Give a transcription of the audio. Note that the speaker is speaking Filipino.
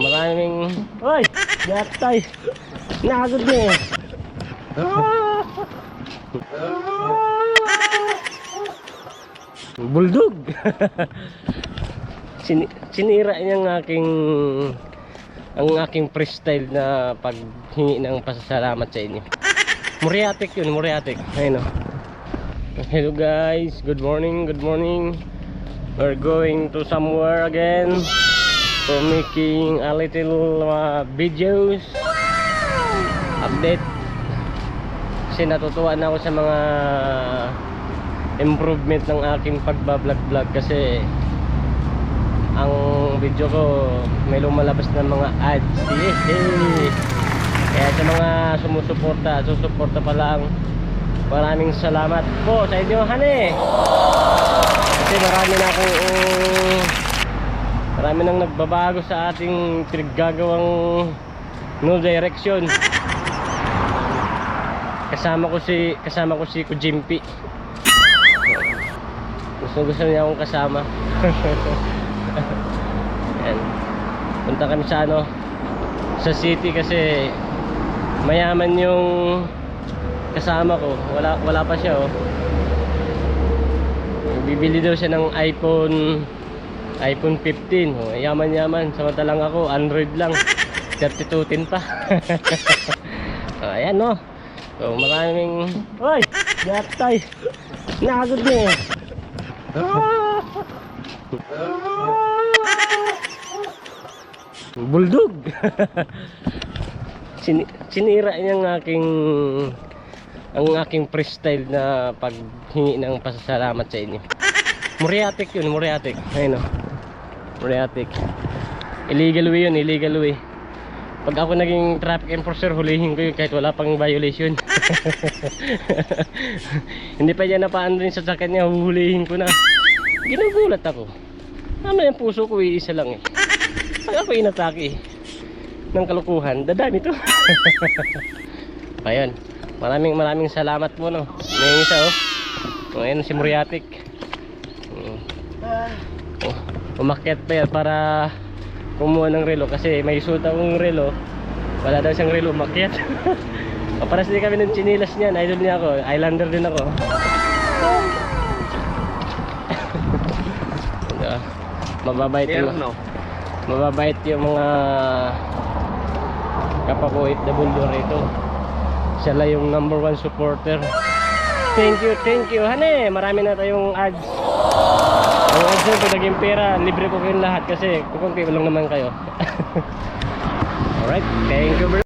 maraming... Uy! Yatay! Nagod niya eh! Bulldog! Sinira niya ang aking freestyle na paghingi ng pasasalamat sa inyo. Muriatic yun, Muriatic. Ayun o. Hello guys, good morning, good morning. We're going to somewhere again for making a little videos update. Kasi natutuwa na ako sa mga improvement ng aking pagbablog kasi ang video ko may lumalabas ng mga ads. Kaya sa mga susuporta pa lang, maraming salamat po sa inyo, hane. Kasi marami nang nagbabago sa ating pinaggagawang no direction. Kasama ko si Kujimpi. Gusto niya akong kasama. Yan. Punta kami sa city kasi mayaman yung kasama ko. Wala pa siya oh. Bibili daw siya ng iPhone 15 oh. Yaman samantalang ako Android lang 3210 pa. Oh, ayan no. So maraming... Uy! Yatay! Nagod niya eh! Bulldog! Sinira niya ang aking freestyle na paghingi ng pasasalamat sa inyo. Muriatic yun, Muriatic. Ayun o. Muriatic. Illegal way yun, illegal way. Pag ako naging traffic enforcer, hulihin ko yun kahit wala pang violation. Hindi pa niya napaandun sa sakyan niya, huhulihin ko na. Ginugulat ako. Ano yung puso ko, iisa lang eh. Pag ako inatake ng kalukuhan, dadami to. Ayun, maraming salamat po no. May isa oh. Ayun si Muriatic. Umakyat pa yan para kumuha ng relo kasi may suot akong relo. Wala daw siyang relo, umakyat. Paparas din kami ng chinilas niyan. Idol niya ako, Islander din ako. Mababait yung mga kapakuit na buldo rito. Siya lang yung #1 supporter. Thank you hane. Marami na tayong ads. Ang ads nito naging pera, libre ko kayong lahat kasi kukunti lang naman kayo. Alright, thank you bro.